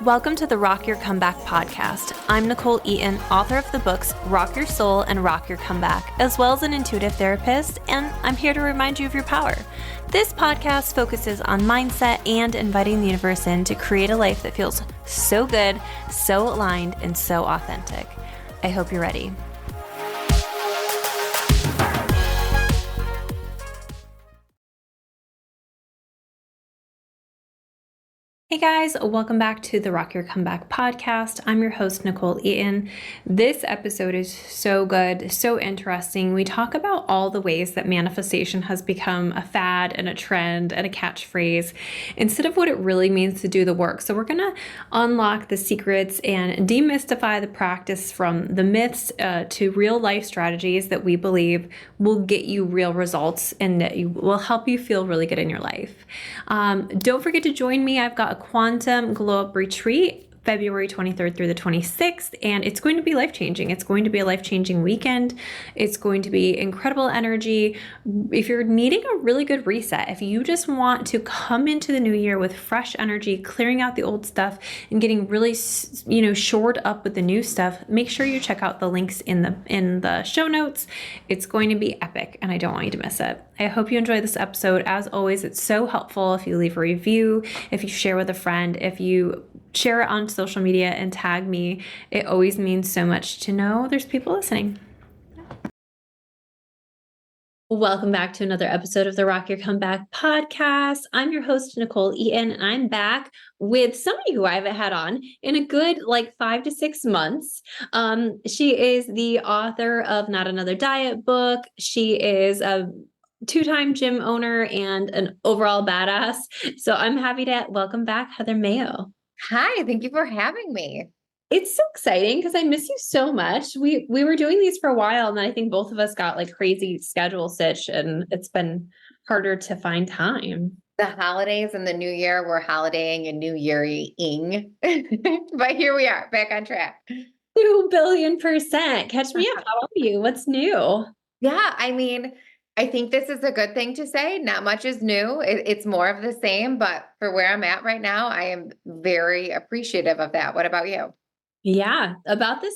Welcome to the Rock Your Comeback podcast. I'm Nicole Eaton, author of the books Rock Your Soul and Rock Your Comeback, as well as an intuitive therapist, and I'm here to remind you of your power. This podcast focuses on mindset and inviting the universe in to create a life that feels so good, so aligned, and so authentic. I hope you're ready. Hey guys, welcome back to the Rock Your Comeback podcast. I'm your host, Nicole Eaton. This episode is so good, so interesting. We talk about all the ways that manifestation has become a fad and a trend and a catchphrase instead of what it really means to do the work. So we're going to unlock the secrets and demystify the practice from the myths to real life strategies that we believe will get you real results and that will help you feel really good in your life. Don't forget to join me. I've got a Quantum Glow Up Retreat February 23rd through the 26th, and it's going to be life-changing. It's going to be a life-changing weekend. It's going to be incredible energy. If you're needing a really good reset, if you just want to come into the new year with fresh energy, clearing out the old stuff and getting really, shored up with the new stuff, make sure you check out the links in the show notes. It's going to be epic, and I don't want you to miss it. I hope you enjoy this episode. As always, it's so helpful if you leave a review, if you share with a friend, if you share it on social media and tag me. It always means so much to know there's people listening. Welcome back to another episode of the Rock Your Comeback podcast. I'm your host, Nicole Eaton, and I'm back with somebody who I haven't had on in a good 5 to 6 months. She is the author of Not Another Diet book. She is a 2-time gym owner and an overall badass. So I'm happy to welcome back Heather Maio. Hi, thank you for having me. It's so exciting because I miss you so much. We were doing these for a while, and then I think both of us got crazy schedule stitch, and it's been harder to find time. The holidays and the new year, we're holidaying and new year-ing. But here we are, back on track. 2,000,000,000%. Catch me up. How are you? What's new? Yeah, I think this is a good thing to say. Not much is new. It's more of the same, but for where I'm at right now, I am very appreciative of that. What about you? Yeah, about the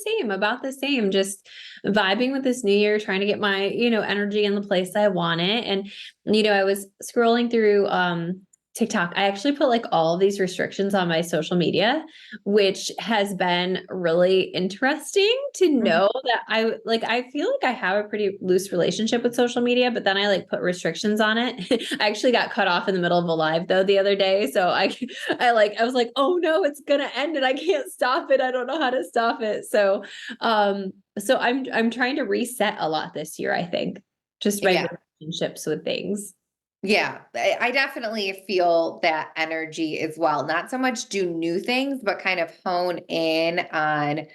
same, just vibing with this new year, trying to get my, energy in the place I want it. And, I was scrolling through, TikTok. I actually put all of these restrictions on my social media, which has been really interesting to know that I feel like I have a pretty loose relationship with social media, but then I put restrictions on it. I actually got cut off in the middle of a live though the other day. So I was like, oh no, it's going to end and I can't stop it. I don't know how to stop it. So I'm trying to reset a lot this year, I think, just my relationships with things. Yeah, I definitely feel that energy as well. Not so much do new things, but kind of hone in on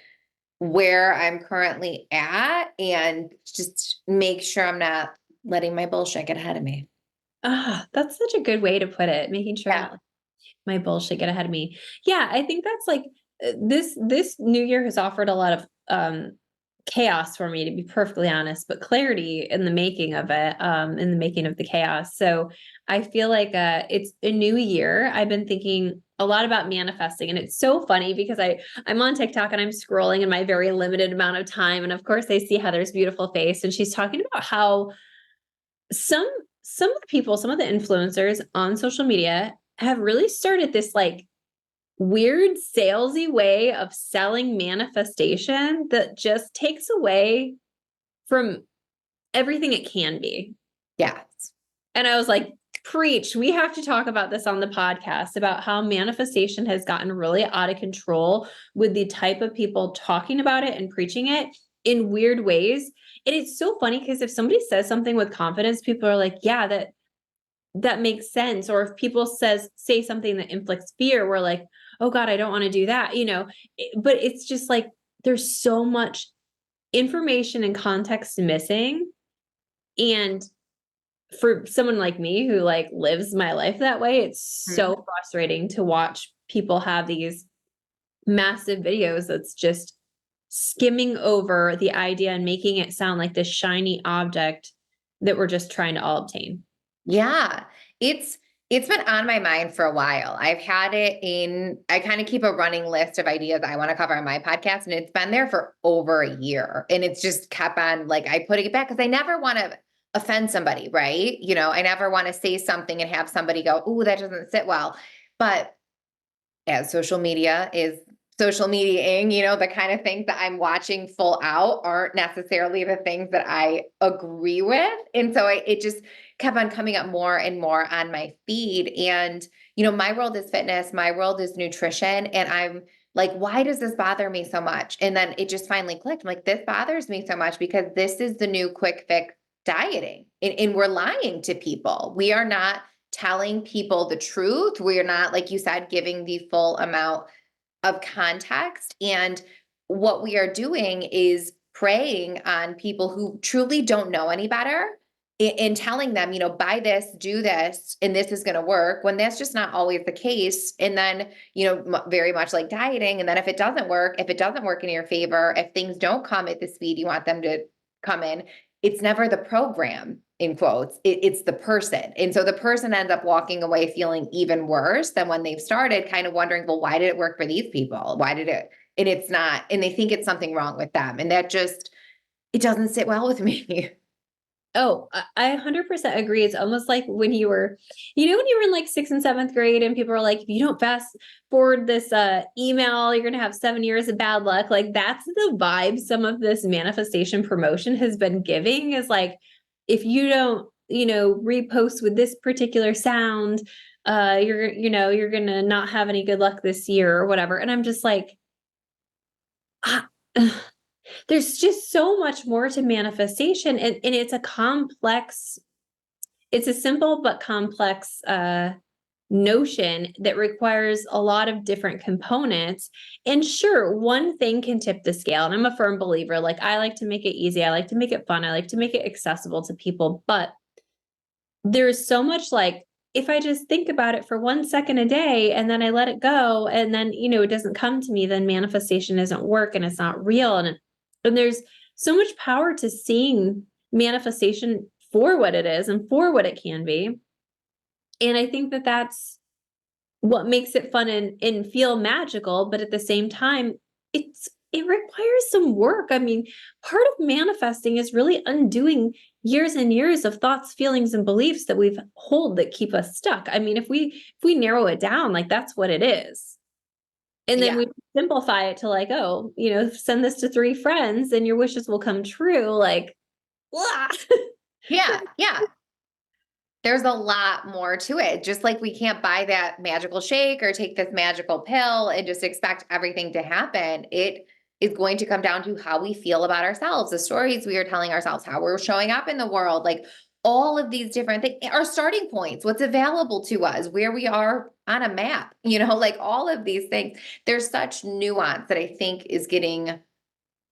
where I'm currently at and just make sure I'm not letting my bullshit get ahead of me. That's such a good way to put it. Making sure I'm not my bullshit get ahead of me. Yeah, I think that's this new year has offered a lot of chaos for me, to be perfectly honest, but clarity in the making of it, in the making of the chaos. So I feel like it's a new year. I've been thinking a lot about manifesting, and it's so funny because I'm on TikTok and I'm scrolling in my very limited amount of time, and of course I see Heather's beautiful face, and she's talking about how some of the people, some of the influencers on social media have really started this weird salesy way of selling manifestation that just takes away from everything it can be. Yes. And I was like, preach. We have to talk about this on the podcast about how manifestation has gotten really out of control with the type of people talking about it and preaching it in weird ways. And it's so funny because if somebody says something with confidence, people are like, yeah, that makes sense. Or if people say something that inflicts fear, we're like, oh God, I don't want to do that, but it's just there's so much information and context missing. And for someone like me who lives my life that way, it's so frustrating to watch people have these massive videos that's just skimming over the idea and making it sound like this shiny object that we're just trying to all obtain. Yeah, it's It's been on my mind for a while. I kind of keep a running list of ideas I want to cover on my podcast, and it's been there for over a year. And it's just kept on, like, I put it back because I never want to offend somebody, right? I never want to say something and have somebody go, "Ooh, that doesn't sit well." But as social media is social mediaing, the kind of things that I'm watching full out aren't necessarily the things that I agree with. And so it just kept on coming up more and more on my feed. And, my world is fitness, my world is nutrition. And I'm like, why does this bother me so much? And then it just finally clicked. I'm like, this bothers me so much because this is the new quick fix dieting. And we're lying to people. We are not telling people the truth. We are not, like you said, giving the full amount of context. And what we are doing is preying on people who truly don't know any better in telling them, buy this, do this, and this is going to work, when that's just not always the case. And then, very much like dieting. And then if it doesn't work in your favor, if things don't come at the speed you want them to come in, it's never the program, in quotes, it's the person. And so the person ends up walking away feeling even worse than when they've started, kind of wondering, well, why did it work for these people? Why did it? And it's not, and they think it's something wrong with them. And that just, it doesn't sit well with me. Oh, I 100% agree. It's almost like when you were, when you were in like sixth and seventh grade and people are like, if you don't fast forward this email, you're going to have 7 years of bad luck. Like that's the vibe some of this manifestation promotion has been giving, is like, if you don't, repost with this particular sound, you're going to not have any good luck this year or whatever. And I'm just like, ah, there's just so much more to manifestation, and it's a simple but complex notion that requires a lot of different components. And sure, one thing can tip the scale, and I'm a firm believer, like I like to make it easy, I like to make it fun, I like to make it accessible to people, but there's so much, like, if I just think about it for 1 second a day and then I let it go and then, it doesn't come to me, then manifestation doesn't work and it's not real. And there's so much power to seeing manifestation for what it is and for what it can be. And I think that that's what makes it fun and feel magical. But at the same time, it requires some work. I mean, part of manifesting is really undoing years and years of thoughts, feelings, and beliefs that we've hold that keep us stuck. I mean, if we narrow it down, like that's what it is. And then Yeah. we simplify it to like, oh, send this to 3 friends and your wishes will come true. Like, blah. Yeah. Yeah. There's a lot more to it. Just like we can't buy that magical shake or take this magical pill and just expect everything to happen. It is going to come down to how we feel about ourselves, the stories we are telling ourselves, how we're showing up in the world, like all of these different things, our starting points, what's available to us, where we are on a map, like all of these things. There's such nuance that I think is getting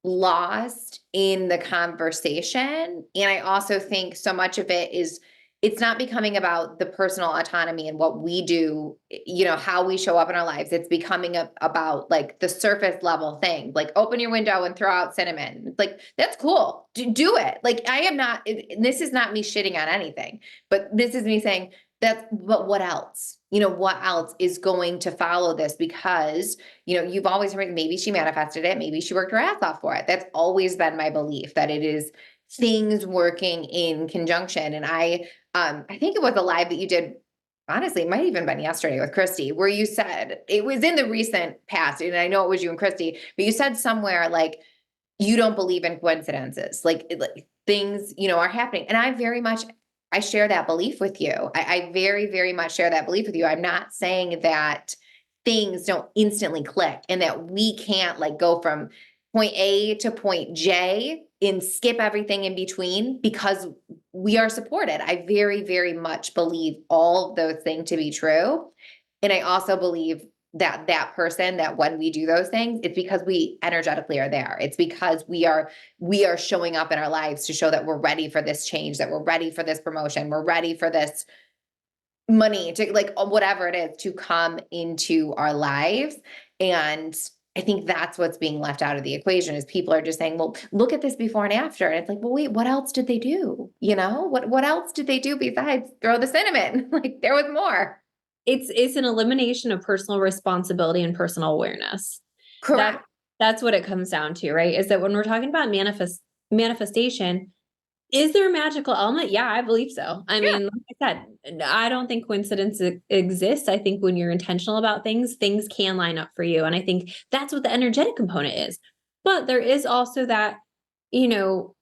lost in the conversation. And I also think so much of it is, it's not becoming about the personal autonomy and what we do, how we show up in our lives. It's becoming about like the surface level thing, like open your window and throw out cinnamon. It's like, that's cool. Do it. Like I am not, this is not me shitting on anything, but this is me saying but what else? What else is going to follow this? Because, you've always heard, maybe she manifested it. Maybe she worked her ass off for it. That's always been my belief, that it is things working in conjunction. And I think it was a live that you did, honestly, it might have even been yesterday with Christy, where you said, it was in the recent past, and I know it was you and Christy, but you said somewhere like, you don't believe in coincidences, like things, are happening. And I share that belief with you. I very, very much share that belief with you. I'm not saying that things don't instantly click and that we can't like go from point A to point J and skip everything in between because we are supported. I very, very much believe all of those things to be true. And I also believe that person, that when we do those things, it's because we energetically are there. It's because we are showing up in our lives to show that we're ready for this change, that we're ready for this promotion, we're ready for this money, to like whatever it is, to come into our lives. And I think that's what's being left out of the equation is people are just saying, well, look at this before and after. And it's like, well, wait, what else did they do? You know, what else did they do besides throw the cinnamon? Like there was more. It's an elimination of personal responsibility and personal awareness. That Correct. that's what it comes down to, right? Is that when we're talking about manifestation, is there a magical element? Yeah, I believe so. I Yeah. mean, like I said, I don't think coincidence exists. I think when you're intentional about things, things can line up for you. And I think that's what the energetic component is. But there is also that, you know,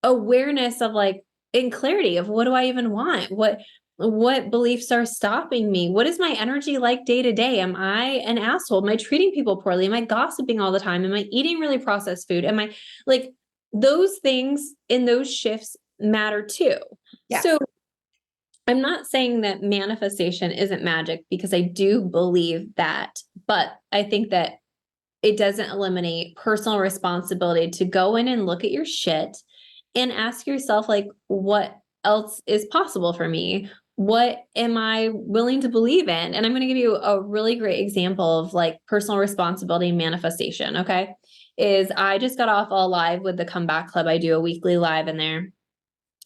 awareness of like in clarity of what do I even want? What beliefs are stopping me? What is my energy like day to day? Am I an asshole? Am I treating people poorly? Am I gossiping all the time? Am I eating really processed food? Am I like those things in those shifts matter too. Yes. So I'm not saying that manifestation isn't magic because I do believe that, but I think that it doesn't eliminate personal responsibility to go in and look at your shit and ask yourself, like, what else is possible for me? What am I willing to believe in? And I'm going to give you a really great example of like personal responsibility and manifestation. Okay. Is I just got off all live with the Comeback Club. I do a weekly live in there.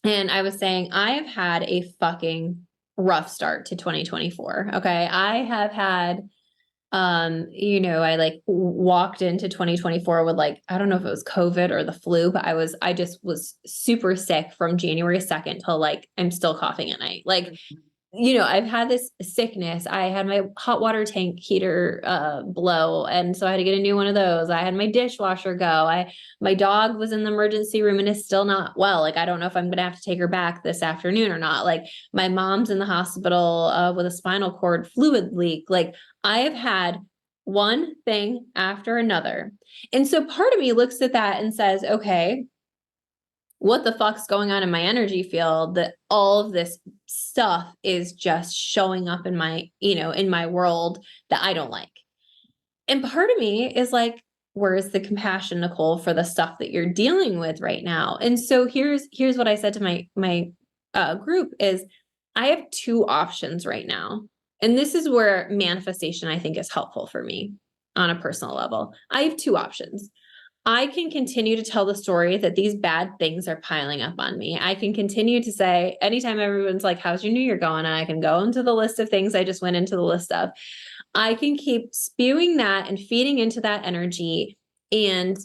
And I was saying, I have had a fucking rough start to 2024. Okay. I have had I like walked into 2024 with like, I don't know if it was COVID or the flu, but I just was super sick from January 2nd till like, I'm still coughing at night. Like, I've had this sickness. I had my hot water tank heater blow, and so I had to get a new one of those. I had my dishwasher go. My dog was in the emergency room and is still not well. Like I don't know if I'm gonna have to take her back this afternoon or not. Like my mom's in the hospital with a spinal cord fluid leak. Like I have had one thing after another. And so part of me looks at that and says, okay, what the fuck's going on in my energy field that all of this stuff is just showing up in my world that I don't like. And part of me is like, where is the compassion, Nicole, for the stuff that you're dealing with right now? And so here's what I said to my group is I have two options right now. And this is where manifestation I think is helpful for me on a personal level. I have two options. I can continue to tell the story that these bad things are piling up on me. I can continue to say, anytime everyone's like, how's your new year going? And I can go into the list of things I just went into the list of. I can keep spewing that and feeding into that energy and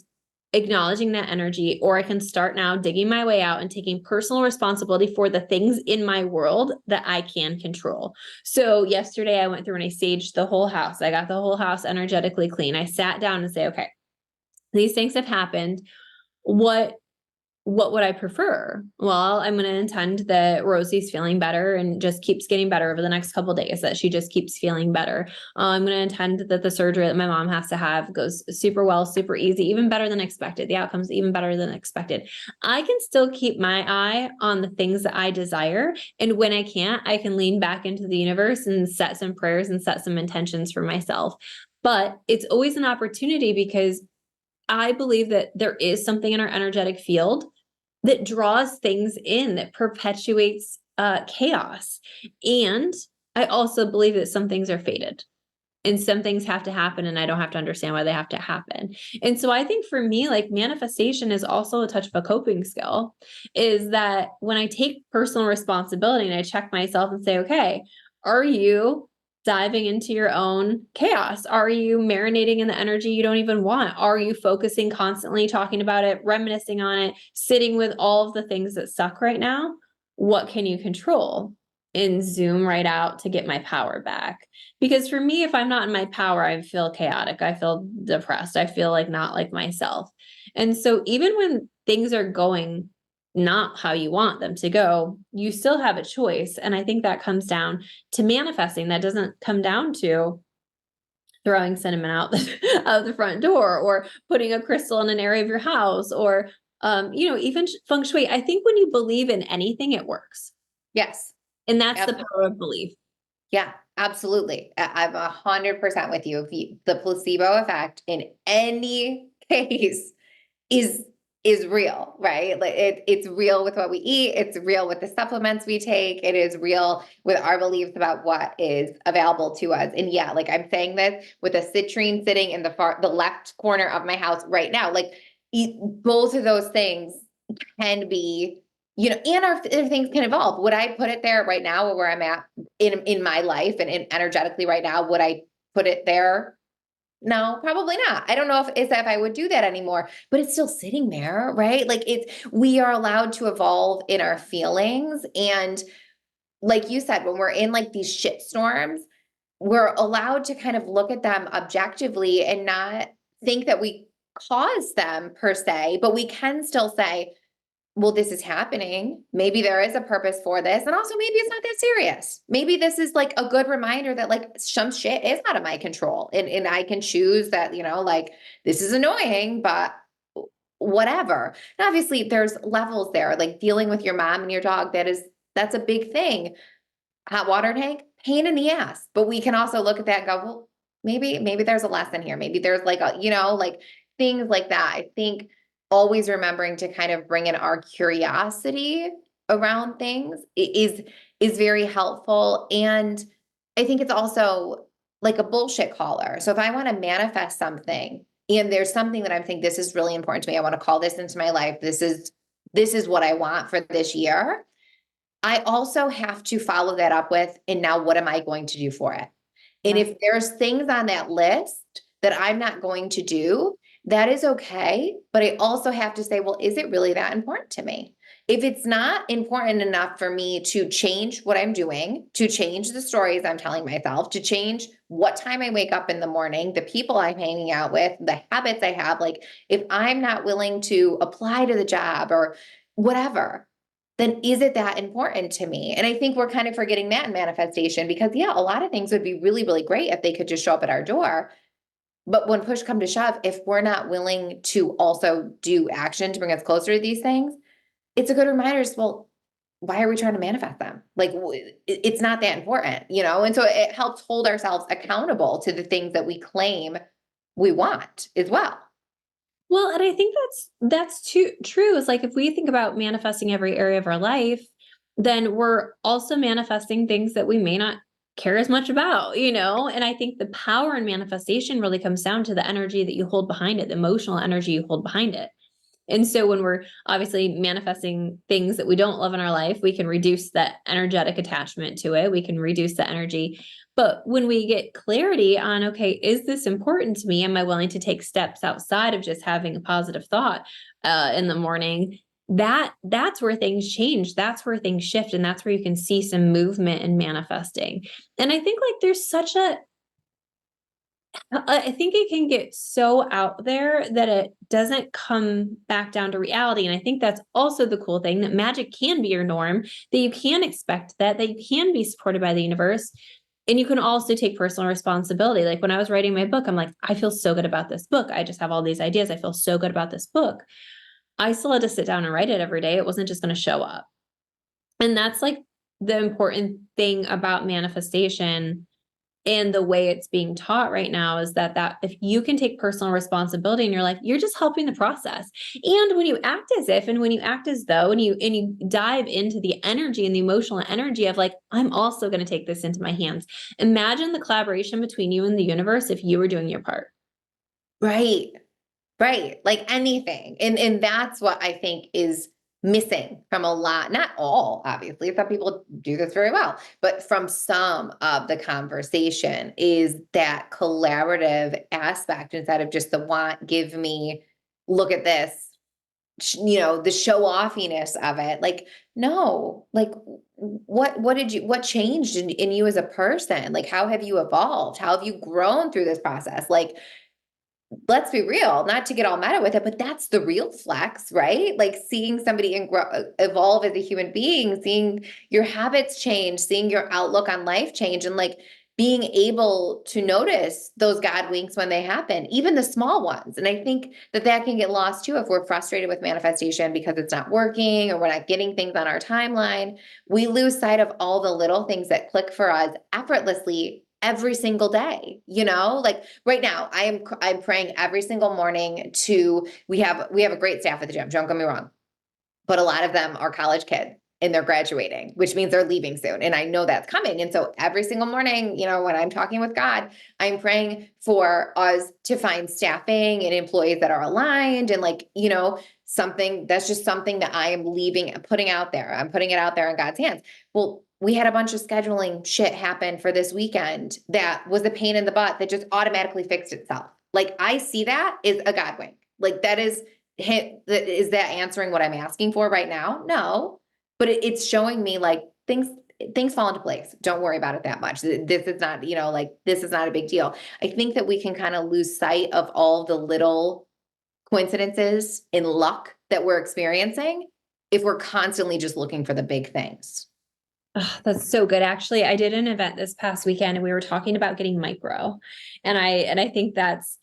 acknowledging that energy, or I can start now digging my way out and taking personal responsibility for the things in my world that I can control. So yesterday I went through and I saged the whole house. I got the whole house energetically clean. I sat down and say, okay, these things have happened. What would I prefer? Well, I'm going to intend that Rosie's feeling better and just keeps getting better over the next couple of days, that she just keeps feeling better. I'm going to intend that the surgery that my mom has to have goes super well, super easy, even better than expected. The outcome's even better than expected. I can still keep my eye on the things that I desire. And when I can't, I can lean back into the universe and set some prayers and set some intentions for myself. But it's always an opportunity because I believe that there is something in our energetic field that draws things in, that perpetuates chaos. And I also believe that some things are fated and some things have to happen and I don't have to understand why they have to happen. And so I think for me, like manifestation is also a touch of a coping skill, is that when I take personal responsibility and I check myself and say, okay, are you diving into your own chaos? Are you marinating in the energy you don't even want? Are you focusing constantly, talking about it, reminiscing on it, sitting with all of the things that suck right now? What can you control? And zoom right out to get my power back. Because for me, if I'm not in my power, I feel chaotic. I feel depressed. I feel like not like myself. And so even when things are going not how you want them to go, you still have a choice. And I think that comes down to manifesting. That doesn't come down to throwing cinnamon out the front door or putting a crystal in an area of your house or, even feng shui. I think when you believe in anything, it works. Yes. And that's the Absolutely. power of belief. Yeah, absolutely. I'm 100% with you. The placebo effect in any case is is real, right? Like it's real with what we eat. It's real with the supplements we take. It is real with our beliefs about what is available to us. And yeah, like I'm saying this with a citrine sitting in the left corner of my house right now. Like both of those things can be, and our things can evolve. Would I put it there right now where I'm at in my life and energetically right now? Would I put it there? No, probably not. I don't know if I would do that anymore, but it's still sitting there, right? Like we are allowed to evolve in our feelings. And like you said, when we're in like these shit storms, we're allowed to kind of look at them objectively and not think that we caused them per se, but we can still say, well, this is happening. Maybe there is a purpose for this. And also maybe it's not that serious. Maybe this is like a good reminder that like some shit is out of my control. And I can choose that, like this is annoying, but whatever. And obviously there's levels there, like dealing with your mom and your dog. That's a big thing. Hot water tank, pain in the ass. But we can also look at that and go, well, maybe there's a lesson here. Maybe there's like like things like that. I think always remembering to kind of bring in our curiosity around things is very helpful. And I think it's also like a bullshit caller. So if I want to manifest something and there's something that I'm thinking this is really important to me, I want to call this into my life. This is what I want for this year. I also have to follow that up with, and now what am I going to do for it? And if there's things on that list that I'm not going to do, that is okay. But I also have to say, well, is it really that important to me? If it's not important enough for me to change what I'm doing, to change the stories I'm telling myself, to change what time I wake up in the morning, the people I'm hanging out with, the habits I have, like if I'm not willing to apply to the job or whatever, then is it that important to me? And I think we're kind of forgetting that in manifestation because yeah, a lot of things would be really, really great if they could just show up at our door. But when push come to shove, if we're not willing to also do action to bring us closer to these things, it's a good reminder. Well, why are we trying to manifest them? Like it's not that important, And so it helps hold ourselves accountable to the things that we claim we want as well. Well, and I think that's too true. It's like if we think about manifesting every area of our life, then we're also manifesting things that we may not care as much about, And I think the power in manifestation really comes down to the energy that you hold behind it, the emotional energy you hold behind it. And so when we're obviously manifesting things that we don't love in our life, we can reduce that energetic attachment to it. We can reduce the energy. But when we get clarity on, okay, is this important to me? Am I willing to take steps outside of just having a positive thought in the morning? That's where things change. That's where things shift. And that's where you can see some movement in manifesting. And I think like there's such I think it can get so out there that it doesn't come back down to reality. And I think that's also the cool thing that magic can be your norm, that you can expect that you can be supported by the universe. And you can also take personal responsibility. Like when I was writing my book, I'm like, I feel so good about this book. I just have all these ideas. I feel so good about this book. I still had to sit down and write it every day. It wasn't just going to show up. And that's like the important thing about manifestation and the way it's being taught right now is that if you can take personal responsibility in your life, you're just helping the process. And when you act as if, and when you act as though, and you dive into the energy and the emotional energy of like, I'm also going to take this into my hands. Imagine the collaboration between you and the universe if you were doing your part. Right. Right. Like anything. And that's what I think is missing from a lot, not all, obviously. Some people do this very well, but from some of the conversation is that collaborative aspect instead of just the want, give me, look at this, the show offiness of it. Like, no, like what changed in you as a person? Like, how have you evolved? How have you grown through this process? Like, let's be real, not to get all meta with it, but that's the real flex, right? Like seeing somebody evolve as a human being, seeing your habits change, seeing your outlook on life change, and like being able to notice those God winks when they happen, even the small ones. And I think that can get lost too if we're frustrated with manifestation because it's not working or we're not getting things on our timeline. We lose sight of all the little things that click for us effortlessly every single day, like right now I'm praying every single morning we have a great staff at the gym, don't get me wrong, but a lot of them are college kids and they're graduating, which means they're leaving soon. And I know that's coming. And so every single morning, when I'm talking with God, I'm praying for us to find staffing and employees that are aligned and something that's just something that I am leaving and putting out there. I'm putting it out there in God's hands. Well, we had a bunch of scheduling shit happen for this weekend that was a pain in the butt that just automatically fixed itself. Like I see that is a God wink. Like that is that answering what I'm asking for right now? No, but it's showing me like things fall into place. Don't worry about it that much. This is not, this is not a big deal. I think that we can kind of lose sight of all the little coincidences in luck that we're experiencing if we're constantly just looking for the big things. Oh, that's so good. Actually, I did an event this past weekend and we were talking about getting micro. And I think that's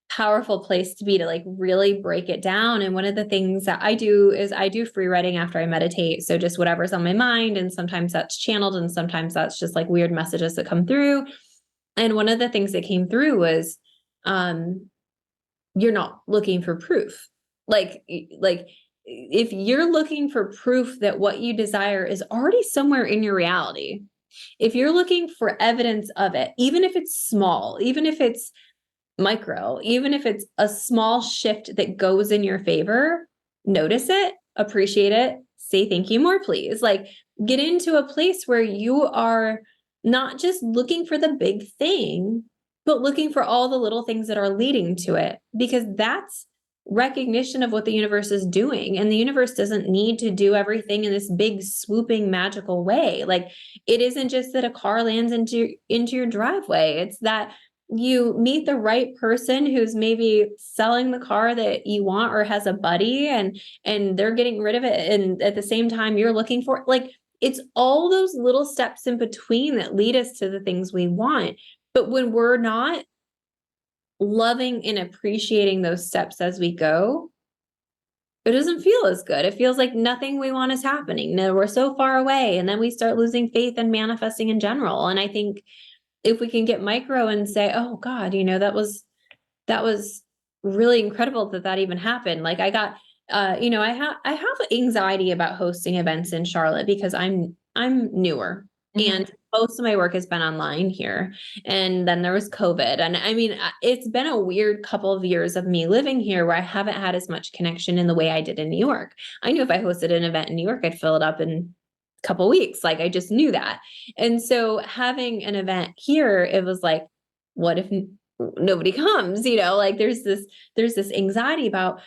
powerful place to be to like really break it down. And one of the things that I do is I do free writing after I meditate. So just whatever's on my mind. And sometimes that's channeled and sometimes that's just like weird messages that come through. And one of the things that came through was, you're not looking for proof. Like if you're looking for proof that what you desire is already somewhere in your reality, if you're looking for evidence of it, even if it's small, even if it's micro, even if it's a small shift that goes in your favor, notice it, appreciate it, say thank you more, please. Like get into a place where you are not just looking for the big thing, but looking for all the little things that are leading to it, because that's recognition of what the universe is doing. And the universe doesn't need to do everything in this big swooping magical way. Like it isn't just that a car lands into your driveway. It's that you meet the right person who's maybe selling the car that you want or has a buddy and they're getting rid of it. And at the same time you're looking for, like, it's all those little steps in between that lead us to the things we want. But when we're not loving and appreciating those steps as we go, it doesn't feel as good. It feels like nothing we want is happening. No, we're so far away. And then we start losing faith in manifesting in general. And I think if we can get micro and say, oh God, that was really incredible that even happened. Like I got, I have anxiety about hosting events in Charlotte because I'm newer. Mm-hmm. And most of my work has been online here. And then there was COVID. And I mean, it's been a weird couple of years of me living here where I haven't had as much connection in the way I did in New York. I knew if I hosted an event in New York, I'd fill it up in a couple of weeks. Like I just knew that. And so having an event here, it was like, what if nobody comes? Like there's this anxiety about,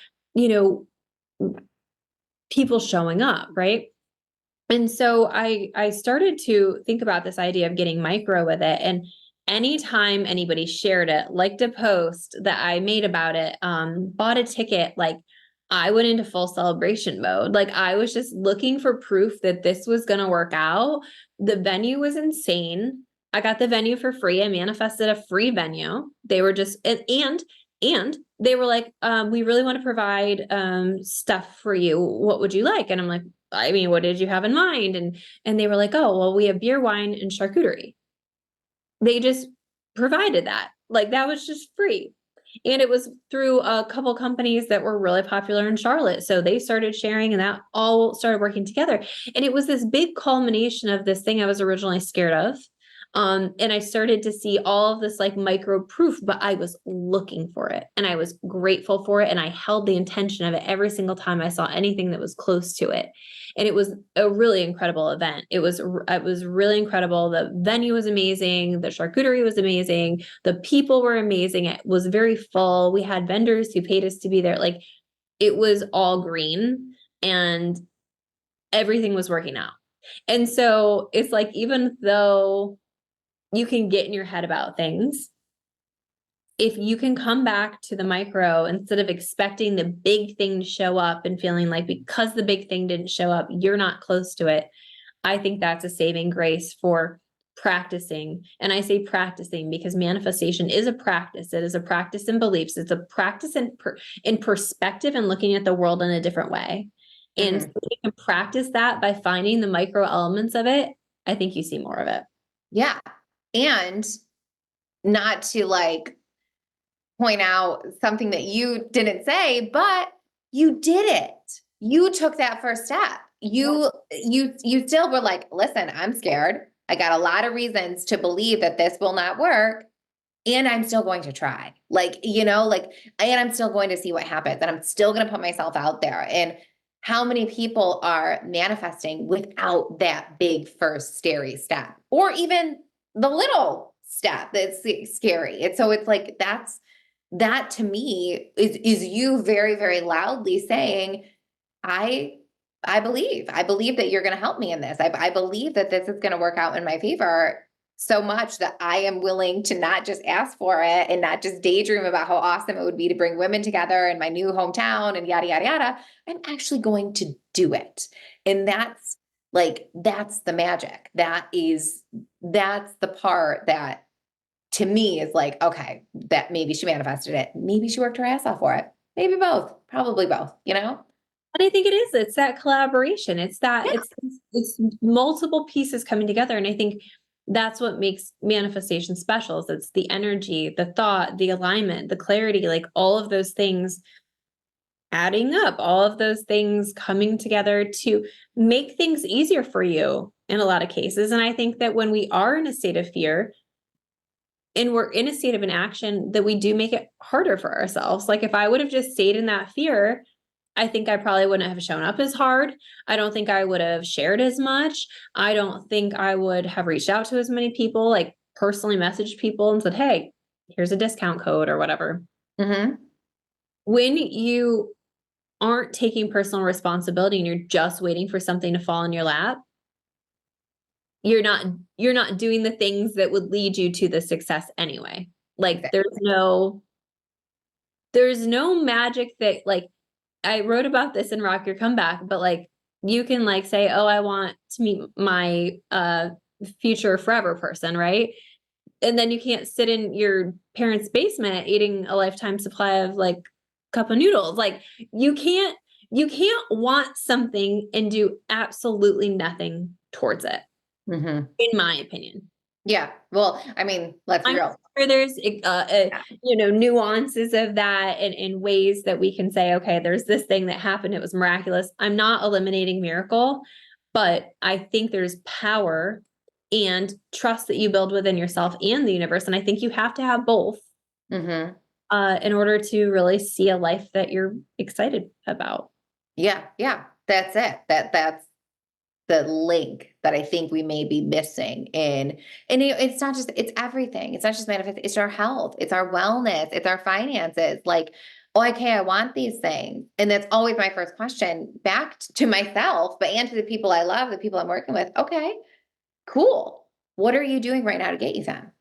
people showing up, right? And so I started to think about this idea of getting micro with it. And anytime anybody shared it, liked a post that I made about it, bought a ticket, like I went into full celebration mode. Like I was just looking for proof that this was going to work out. The venue was insane. I got the venue for free. I manifested a free venue. They were just, and they were like, we really want to provide stuff for you. What would you like? And I'm like, I mean, what did you have in mind? And they were like, oh, well, we have beer, wine, and charcuterie. They just provided that. Like that was just free. And it was through a couple companies that were really popular in Charlotte. So they started sharing and that all started working together. And it was this big culmination of this thing I was originally scared of. And I started to see all of this like micro proof, but I was looking for it and I was grateful for it. And I held the intention of it every single time I saw anything that was close to it. And it was a really incredible event. It was really incredible. The venue was amazing. The charcuterie was amazing. The people were amazing. It was very full. We had vendors who paid us to be there. Like it was all green and everything was working out. And so it's like, even though you can get in your head about things, if you can come back to the micro instead of expecting the big thing to show up and feeling like because the big thing didn't show up, you're not close to it. I think that's a saving grace for practicing. And I say practicing because manifestation is a practice. It is a practice in beliefs. It's a practice in perspective and looking at the world in a different way. And so you can practice that by finding the micro elements of it. I think you see more of it. Yeah. And not to like point out something that you didn't say, but you did it. You took that first step. You still were like, listen, I'm scared. I got a lot of reasons to believe that this will not work. And I'm still going to try. Like, like, and I'm still going to see what happens. And I'm still going to put myself out there. And how many people are manifesting without that big first scary step, or even the little step that's scary? And so it's like, that to me is you very, very loudly saying, I I believe that you're going to help me in this. I believe that this is going to work out in my favor so much that I am willing to not just ask for it and not just daydream about how awesome it would be to bring women together in my new hometown and yada, yada, yada. I'm actually going to do it. And that's the magic. That's the part that to me is like, okay, that maybe she manifested it. Maybe she worked her ass off for it. Maybe both, probably both, you know? And I think it is, it's that collaboration. It's that Yeah. it's multiple pieces coming together. And I think that's what makes manifestation special is it's the energy, the thought, the alignment, the clarity, like all of those things adding up, all of those things coming together to make things easier for you in a lot of cases. And I think that when we are in a state of fear and we're in a state of inaction, that we do make it harder for ourselves. Like if I would have just stayed in that fear, I think I probably wouldn't have shown up as hard. I don't think I would have shared as much. I don't think I would have reached out to as many people, like personally messaged people and said, hey, here's a discount code or whatever. Mm-hmm. When you aren't taking personal responsibility and you're just waiting for something to fall in your lap, you're not doing the things that would lead you to the success anyway. Like Exactly. there's no magic that like I wrote about this in Rock Your Comeback, but like you can like say, oh, I want to meet my future forever person, right? And then you can't sit in your parents' basement eating a lifetime supply of like cup of noodles. Like you can't want something and do absolutely nothing towards it, Mm-hmm. in my opinion. Yeah. Well, I mean, let's be I'm real. sure there's Yeah. nuances of that and in ways that we can say, okay, there's this thing that happened, it was miraculous. I'm not eliminating miracle, but I think there's power and trust that you build within yourself and the universe. And I think you have to have both Mm-hmm. in order to really see a life that you're excited about. Yeah. Yeah. That's it. That's the link that I think we may be missing in, and it's not just, it's everything. It's not just manifest, it's our health, it's our wellness, it's our finances. Like, oh, okay, I want these things. And that's always my first question back to myself, but and to the people I love, the people I'm working with. Okay, cool. What are you doing right now to get you them?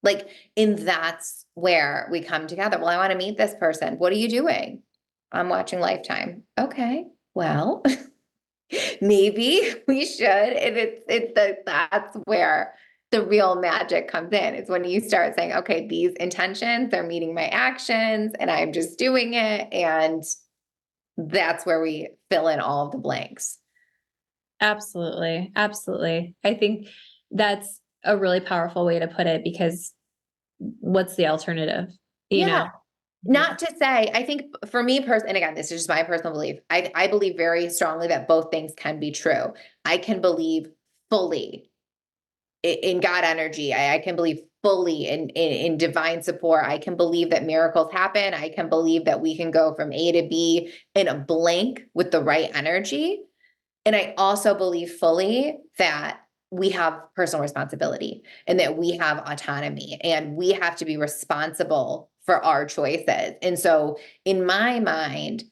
Like, and that's where we come together. Well, I want to meet this person. What are you doing? I'm watching Lifetime. Okay. Well, maybe we should. And that's where the real magic comes in. It's when you start saying, okay, these intentions, they're meeting my actions and I'm just doing it. And that's where we fill in all of the blanks. Absolutely. Absolutely. I think that's a really powerful way to put it because what's the alternative? You Yeah. know? Not to say, I think for me personally, and again, this is just my personal belief. I believe very strongly that both things can be true. I can believe fully in God energy. I can believe fully in divine support. I can believe that miracles happen. I can believe that we can go from A to B in a blink with the right energy. And I also believe fully that we have personal responsibility and that we have autonomy and we have to be responsible for our choices. And so, in my mind,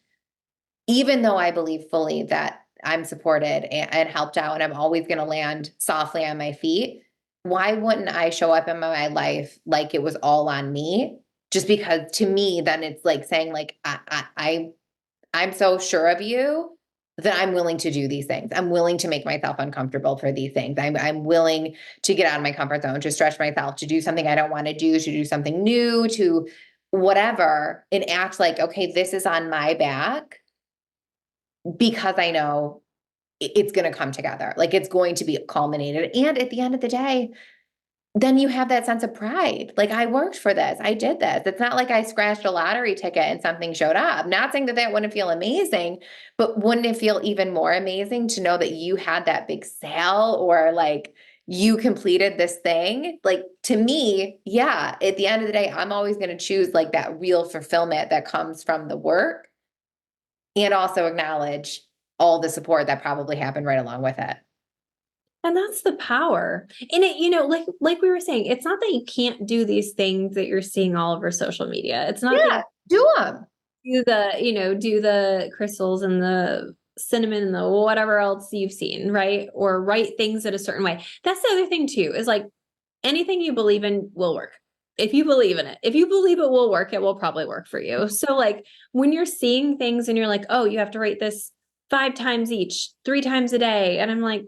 even though I believe fully that I'm supported and helped out and I'm always going to land softly on my feet, why wouldn't I show up in my life like it was all on me? Just because to me, then it's like saying, like, I'm so sure of you that I'm willing to do these things. I'm willing to make myself uncomfortable for these things. I'm willing to get out of my comfort zone, to stretch myself, to do something I don't want to do something new, to whatever, and act like, okay, this is on my back because I know it's going to come together. Like it's going to be culminated. And at the end of the day, then you have that sense of pride. Like, I worked for this. I did this. It's not like I scratched a lottery ticket and something showed up. Not saying that that wouldn't feel amazing, but wouldn't it feel even more amazing to know that you had that big sale or like you completed this thing? Like, to me, yeah, at the end of the day, I'm always going to choose like that real fulfillment that comes from the work and also acknowledge all the support that probably happened right along with it. And that's the power. And it, like we were saying, it's not that you can't do these things that you're seeing all over social media. It's not that Yeah, you do them. do the crystals and the cinnamon and the whatever else you've seen, right? Or write things in a certain way. That's the other thing too, is like anything you believe in will work. If you believe in it, if you believe it will work, it will probably work for you. So like when you're seeing things and you're like, oh, you have to write this 5 times each, 3 times a day. And I'm like,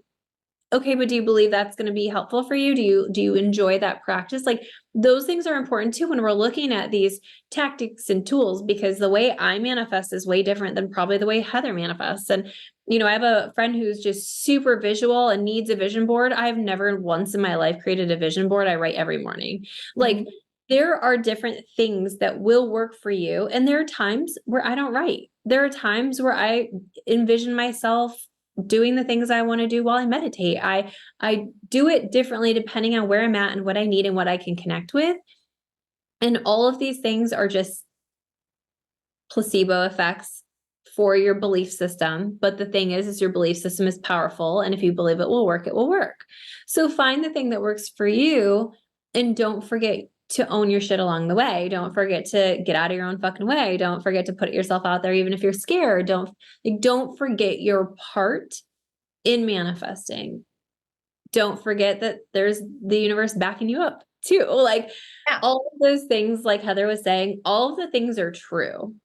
okay, but do you believe that's going to be helpful for you? Do you enjoy that practice? Like those things are important too when we're looking at these tactics and tools, because the way I manifest is way different than probably the way Heather manifests. And I have a friend who's just super visual and needs a vision board. I've never once in my life created a vision board. I write every morning. Like there are different things that will work for you. And there are times where I don't write. There are times where I envision myself doing the things I want to do while I meditate. I do it differently depending on where I'm at and what I need and what I can connect with. And all of these things are just placebo effects for your belief system. But the thing is your belief system is powerful. And if you believe it will work, it will work. So find the thing that works for you and don't forget to own your shit along the way. Don't forget to get out of your own fucking way. Don't forget to put yourself out there, even if you're scared. Don't forget your part in manifesting. Don't forget that there's the universe backing you up too. Like Yeah. all of those things, like Heather was saying, all of the things are true.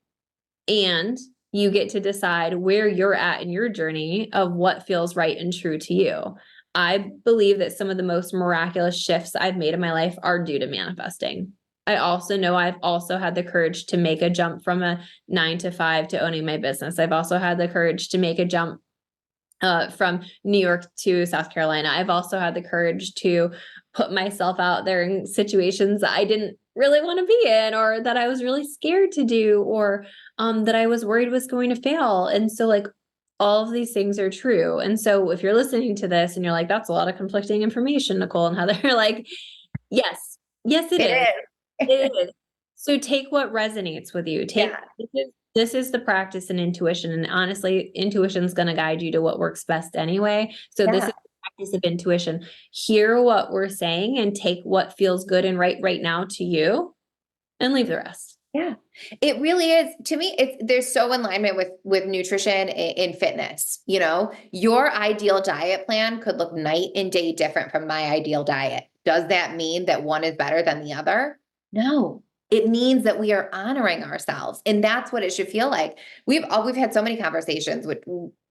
And you get to decide where you're at in your journey of what feels right and true to you. I believe that some of the most miraculous shifts I've made in my life are due to manifesting. I also know I've also had the courage to make a jump from a 9 to 5 to owning my business. I've also had the courage to make a jump from New York to South Carolina. I've also had the courage to put myself out there in situations that I didn't really want to be in, or that I was really scared to do, or that I was worried was going to fail. And so, like, all of these things are true. And so, if you're listening to this and you're like, that's a lot of conflicting information, Nicole and Heather, like, yes, yes, it It is. is. It is. So take what resonates with you. Yeah. This is the practice and intuition. And honestly, intuition is going to guide you to what works best anyway. So this is Yeah. the practice of intuition. Hear what we're saying and take what feels good and right now to you and leave the rest. Yeah. It really is. To me, there's so alignment with nutrition and fitness. Your ideal diet plan could look night and day different from my ideal diet. Does that mean that one is better than the other? No. It means that we are honoring ourselves. And that's what it should feel like. We've had so many conversations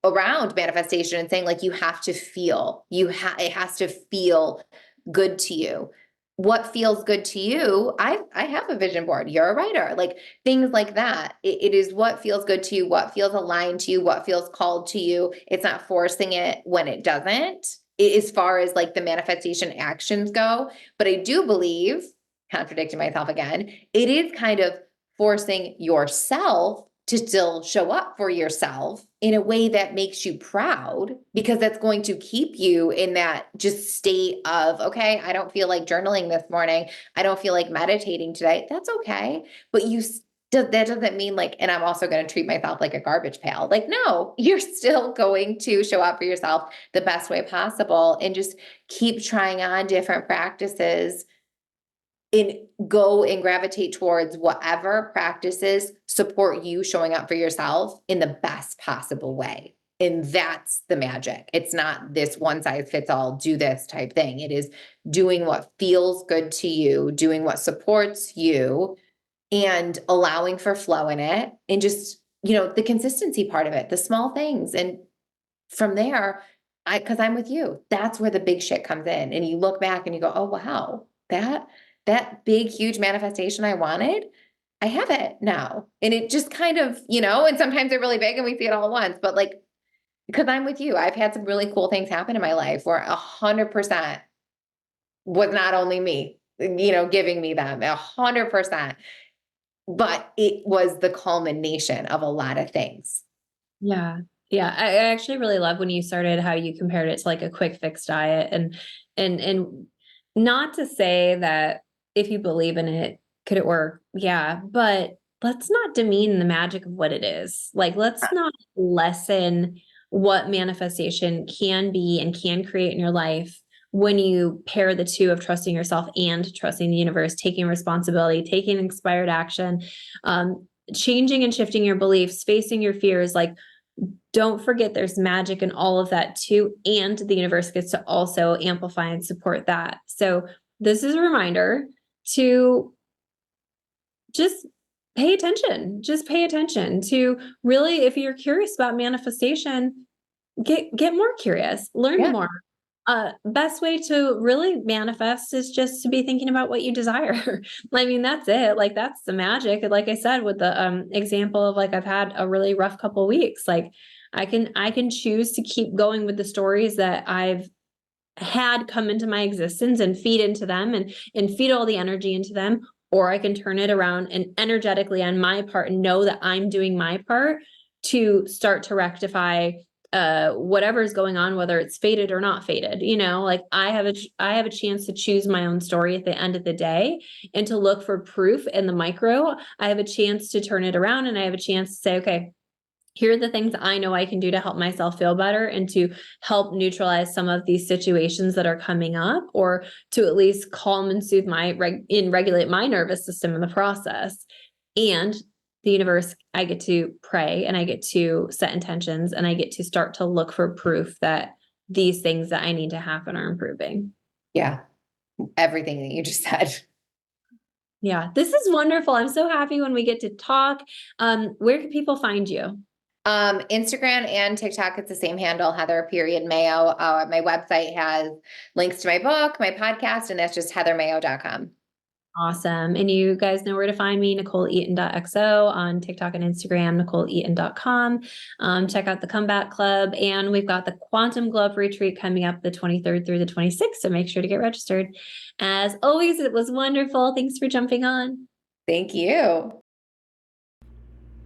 around manifestation and saying like you have to feel. It has to feel good to you. What feels good to you? I have a vision board. You're a writer. Like things like that. It is what feels good to you, what feels aligned to you, what feels called to you. It's not forcing it when it doesn't, as far as like the manifestation actions go. But I do believe, contradicting myself again, it is kind of forcing yourself to still show up for yourself in a way that makes you proud, because that's going to keep you in that just state of, okay, I don't feel like journaling this morning. I don't feel like meditating today. That's okay. But that doesn't mean like, and I'm also going to treat myself like a garbage pail. Like, no, you're still going to show up for yourself the best way possible and just keep trying on different practices and go and gravitate towards whatever practices support you showing up for yourself in the best possible way. And that's the magic. It's not this one size fits all, do this type thing. It is doing what feels good to you, doing what supports you, and allowing for flow in it. And just, the consistency part of it, the small things. And from there, because I'm with you, that's where the big shit comes in. And you look back and you go, oh, wow, that big, huge manifestation I wanted, I have it now. And it just kind of, and sometimes they're really big and we see it all at once, but like, because I'm with you, I've had some really cool things happen in my life where 100% was not only me, giving me them 100%, but it was the culmination of a lot of things. Yeah. Yeah. I actually really love when you started how you compared it to like a quick fix diet and not to say that if you believe in it, could it work? Yeah. But let's not demean the magic of what it is. Like, let's not lessen what manifestation can be and can create in your life when you pair the two of trusting yourself and trusting the universe, taking responsibility, taking inspired action, changing and shifting your beliefs, facing your fears. Like, don't forget there's magic in all of that too. And the universe gets to also amplify and support that. So this is a reminder to just pay attention to really, if you're curious about manifestation, get more curious, learn Yeah. more. Best way to really manifest is just to be thinking about what you desire. I mean, that's it. Like, that's the magic. And like I said, with the example of like, I've had a really rough couple weeks. Like, I can choose to keep going with the stories that I've had come into my existence and feed into them and feed all the energy into them, or I can turn it around and energetically on my part and know that I'm doing my part to start to rectify whatever is going on, whether it's fated or not fated. Like, I have a chance to choose my own story at the end of the day and to look for proof in the micro. I have a chance to turn it around, and I have a chance to say, okay, here are the things I know I can do to help myself feel better and to help neutralize some of these situations that are coming up, or to at least calm and soothe and regulate my nervous system in the process. And the universe, I get to pray and I get to set intentions and I get to start to look for proof that these things that I need to happen are improving. Yeah. Everything that you just said. Yeah, this is wonderful. I'm so happy when we get to talk. Where can people find you? Instagram and TikTok, it's the same handle, Heather.Maio. My website has links to my book, my podcast, and that's just heathermaio.com. Awesome. And you guys know where to find me, NicoleEaton.xo on TikTok and Instagram, NicoleEaton.com. Check out the Comeback Club. And we've got the Quantum Glove Retreat coming up the 23rd through the 26th. So make sure to get registered. As always, it was wonderful. Thanks for jumping on. Thank you.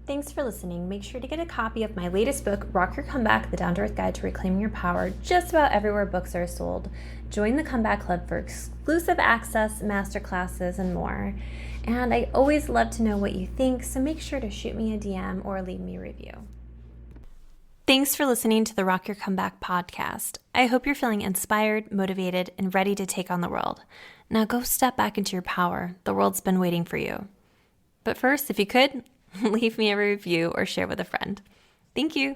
Thanks for listening. Make sure to get a copy of my latest book, Rock Your Comeback, The Down to Earth Guide to Reclaiming Your Power, just about everywhere books are sold. Join the Comeback Club for exclusive access, masterclasses, and more. And I always love to know what you think, so make sure to shoot me a DM or leave me a review. Thanks for listening to the Rock Your Comeback podcast. I hope you're feeling inspired, motivated, and ready to take on the world. Now go step back into your power. The world's been waiting for you. But first, if you could, leave me a review or share with a friend. Thank you.